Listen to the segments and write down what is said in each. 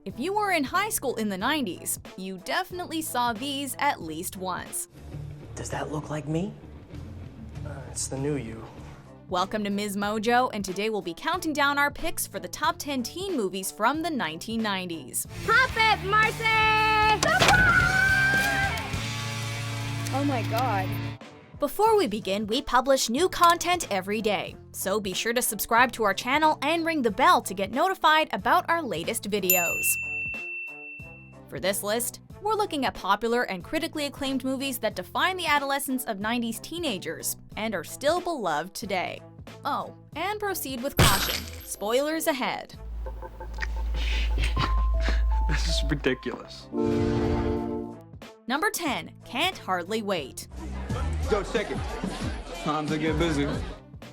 If you were in high school in the 90s, you definitely saw these at least once. Does that look like me? It's the new you. Welcome to MsMojo, and today we'll be counting down our picks for the top 10 teen movies from the 1990s. Pop it, Marcy! Surprise! Oh my god. Before we begin, we publish new content every day, so be sure to subscribe to our channel and ring the bell to get notified about our latest videos. For this list, we're looking at popular and critically acclaimed movies that define the adolescence of 90s teenagers and are still beloved today. Oh, and proceed with caution. Spoilers ahead. This is ridiculous. Number 10, Can't Hardly Wait. Yo, check it. Time to get busy.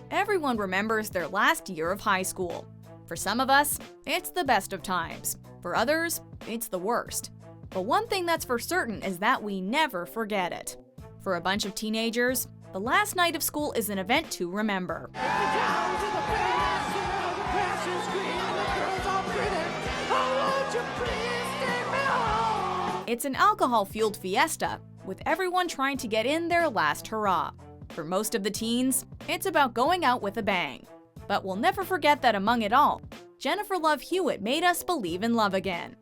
Everyone remembers their last year of high school. For some of us, it's the best of times. For others, it's the worst. But one thing that's for certain is that we never forget it. For a bunch of teenagers, the last night of school is an event to remember. It's an alcohol-fueled fiesta, with everyone trying to get in their last hurrah. For most of the teens, it's about going out with a bang. But we'll never forget that among it all, Jennifer Love Hewitt made us believe in love again.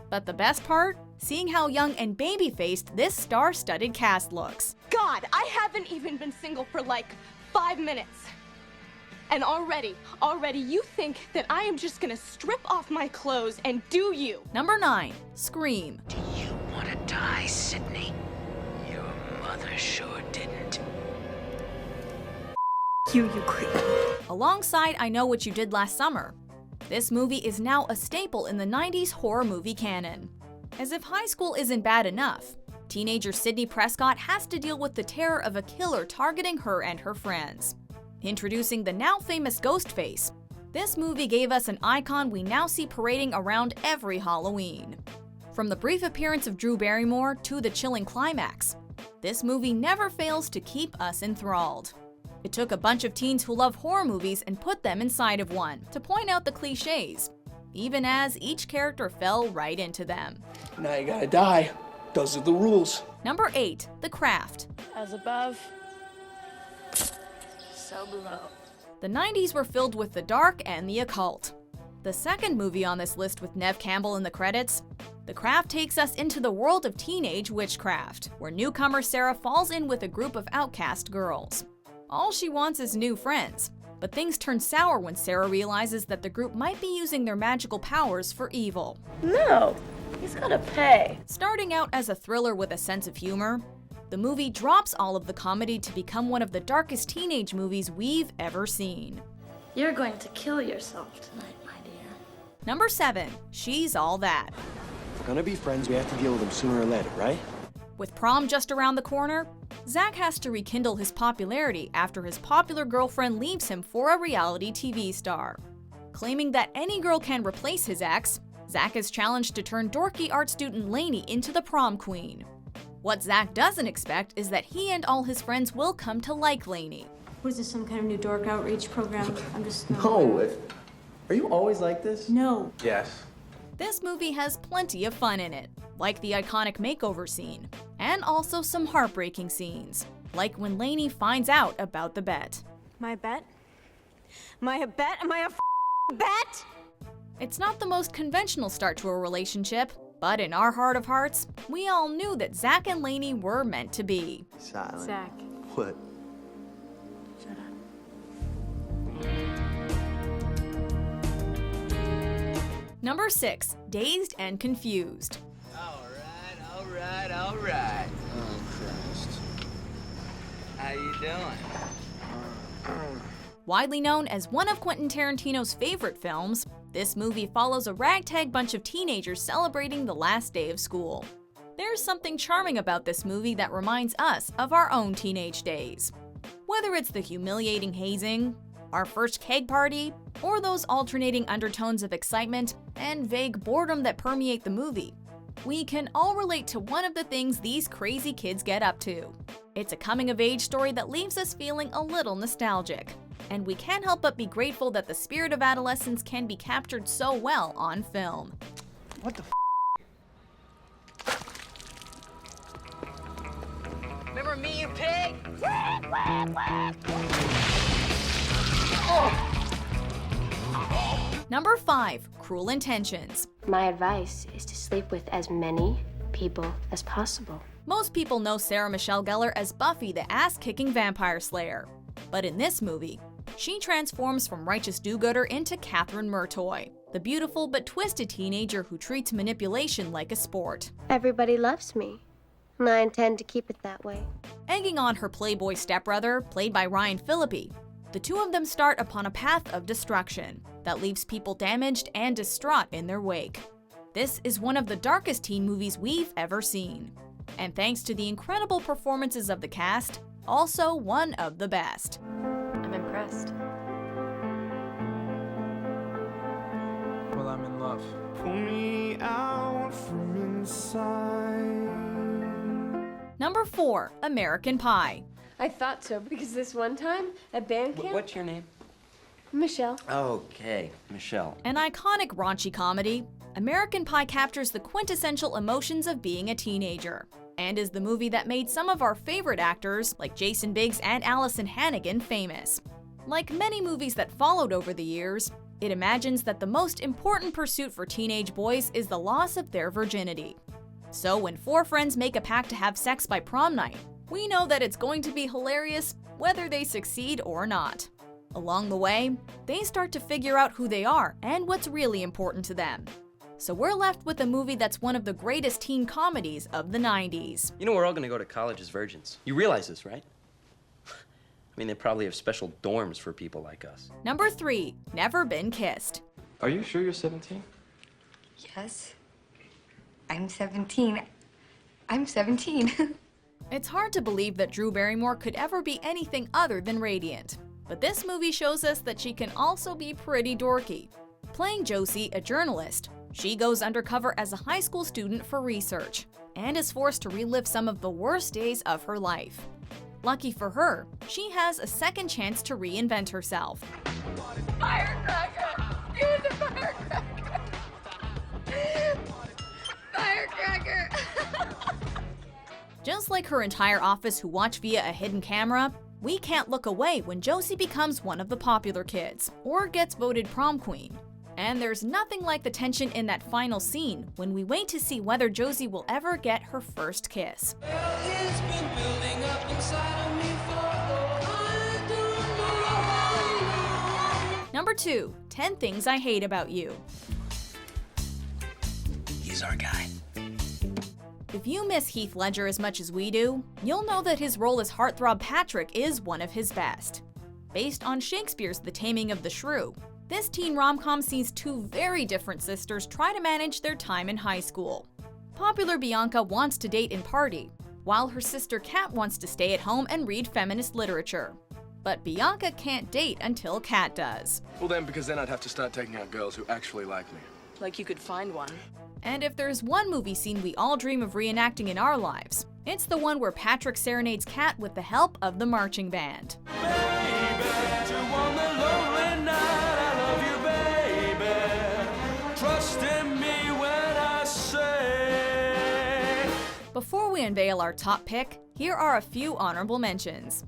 But the best part? Seeing how young and baby-faced this star-studded cast looks. God, I haven't even been single for like 5 minutes. And already you think that I am just gonna strip off my clothes and do you. Number 9, Scream. Do you want to die, Sydney? Your mother sure didn't. You creep. Alongside I Know What You Did Last Summer, this movie is now a staple in the 90s horror movie canon. As if high school isn't bad enough, teenager Sydney Prescott has to deal with the terror of a killer targeting her and her friends. Introducing the now famous Ghostface, this movie gave us an icon we now see parading around every Halloween. From the brief appearance of Drew Barrymore to the chilling climax, this movie never fails to keep us enthralled. It took a bunch of teens who love horror movies and put them inside of one to point out the cliches, even as each character fell right into them. Now you gotta die. Those are the rules. Number 8, The Craft. As above, so below. The 90s were filled with the dark and the occult. The second movie on this list with Neve Campbell in the credits, The Craft takes us into the world of teenage witchcraft, where newcomer Sarah falls in with a group of outcast girls. All she wants is new friends, but things turn sour when Sarah realizes that the group might be using their magical powers for evil. No, he's gotta pay. Starting out as a thriller with a sense of humor, the movie drops all of the comedy to become one of the darkest teenage movies we've ever seen. You're going to kill yourself tonight, my dear. Number 7, She's All That. If we're gonna be friends, we have to deal with them sooner or later, right? With prom just around the corner, Zach has to rekindle his popularity after his popular girlfriend leaves him for a reality TV star. Claiming that any girl can replace his ex, Zach is challenged to turn dorky art student Lainey into the prom queen. What Zach doesn't expect is that he and all his friends will come to like Lainey. What is this, some kind of new dork outreach program? I'm just not No. aware. Are you always like this? No. Yes. This movie has plenty of fun in it, like the iconic makeover scene, and also some heartbreaking scenes, like when Lainey finds out about the bet. My bet? Am I a bet? Am I a bet? It's not the most conventional start to a relationship, but in our heart of hearts, we all knew that Zach and Lainey were meant to be. Silent. Zach. What? Shut up. Number 6, Dazed and Confused. All right. Oh, Christ. How you doing? Widely known as one of Quentin Tarantino's favorite films, this movie follows a ragtag bunch of teenagers celebrating the last day of school. There's something charming about this movie that reminds us of our own teenage days. Whether it's the humiliating hazing, our first keg party, or those alternating undertones of excitement and vague boredom that permeate the movie, we can all relate to one of the things these crazy kids get up to. It's a coming-of-age story that leaves us feeling a little nostalgic, and we can't help but be grateful that the spirit of adolescence can be captured so well on film. What the Remember me, you pig? Number 5. Cruel Intentions. My advice is to sleep with as many people as possible. Most people know Sarah Michelle Gellar as Buffy the ass-kicking vampire slayer. But in this movie, she transforms from righteous do-gooder into Catherine Murtoy, the beautiful but twisted teenager who treats manipulation like a sport. Everybody loves me, and I intend to keep it that way. Egging on her playboy stepbrother, played by Ryan Phillippe, the two of them start upon a path of destruction that leaves people damaged and distraught in their wake. This is one of the darkest teen movies we've ever seen. And thanks to the incredible performances of the cast, also one of the best. I'm impressed. Well, I'm in love. Pull me out from inside. Number 4. American Pie. I thought so, because this one time at band camp... What's your name? Michelle. Okay, Michelle. An iconic raunchy comedy, American Pie captures the quintessential emotions of being a teenager, and is the movie that made some of our favorite actors, like Jason Biggs and Allison Hannigan, famous. Like many movies that followed over the years, it imagines that the most important pursuit for teenage boys is the loss of their virginity. So when 4 friends make a pact to have sex by prom night, we know that it's going to be hilarious whether they succeed or not. Along the way, they start to figure out who they are and what's really important to them. So we're left with a movie that's one of the greatest teen comedies of the 90s. You know we're all gonna go to college as virgins. You realize this, right? I mean, they probably have special dorms for people like us. Number 3. Never Been Kissed. Are you sure you're 17? Yes. I'm 17. I'm 17. It's hard to believe that Drew Barrymore could ever be anything other than radiant. But this movie shows us that she can also be pretty dorky. Playing Josie, a journalist, she goes undercover as a high school student for research, and is forced to relive some of the worst days of her life. Lucky for her, she has a second chance to reinvent herself. Firecracker! He was a firecracker! Firecracker! Just like her entire office who watch via a hidden camera, we can't look away when Josie becomes one of the popular kids, or gets voted prom queen. And there's nothing like the tension in that final scene when we wait to see whether Josie will ever get her first kiss. Number 2. 10 Things I Hate About You. He's our guy. If you miss Heath Ledger as much as we do, you'll know that his role as heartthrob Patrick is one of his best. Based on Shakespeare's The Taming of the Shrew, this teen rom-com sees 2 very different sisters try to manage their time in high school. Popular Bianca wants to date and party, while her sister Kat wants to stay at home and read feminist literature. But Bianca can't date until Kat does. Well then, because then I'd have to start taking out girls who actually like me. Like you could find one. And if there's one movie scene we all dream of reenacting in our lives, it's the one where Patrick serenades Kat with the help of the marching band. Before we unveil our top pick, here are a few honorable mentions.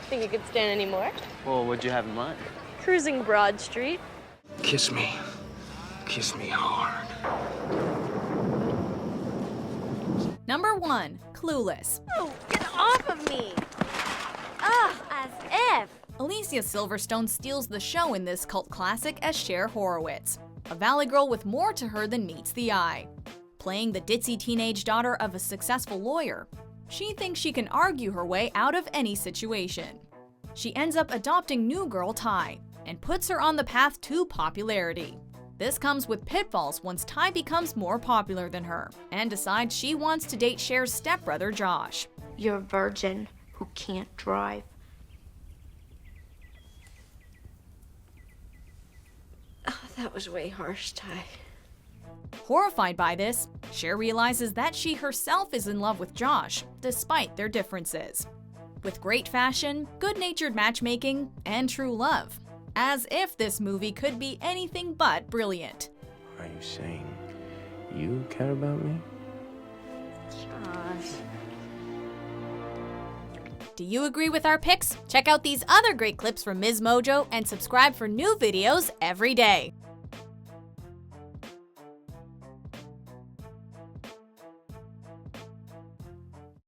Think you could stand any more? Well, what'd you have in mind? Cruising Broad Street. Kiss me. Kiss me hard. Number 1. Clueless. Oh, get off of me! Ugh, as if! Alicia Silverstone steals the show in this cult classic as Cher Horowitz, a valley girl with more to her than meets the eye. Playing the ditzy teenage daughter of a successful lawyer, she thinks she can argue her way out of any situation. She ends up adopting new girl Ty, and puts her on the path to popularity. This comes with pitfalls once Ty becomes more popular than her, and decides she wants to date Cher's stepbrother Josh. You're a virgin who can't drive. Oh, that was way harsh, Ty. Horrified by this, Cher realizes that she herself is in love with Josh, despite their differences. With great fashion, good-natured matchmaking, and true love, As if this movie could be anything but brilliant. Are you saying you care about me? Josh. Do you agree with our picks? Check out these other great clips from MsMojo and subscribe for new videos every day.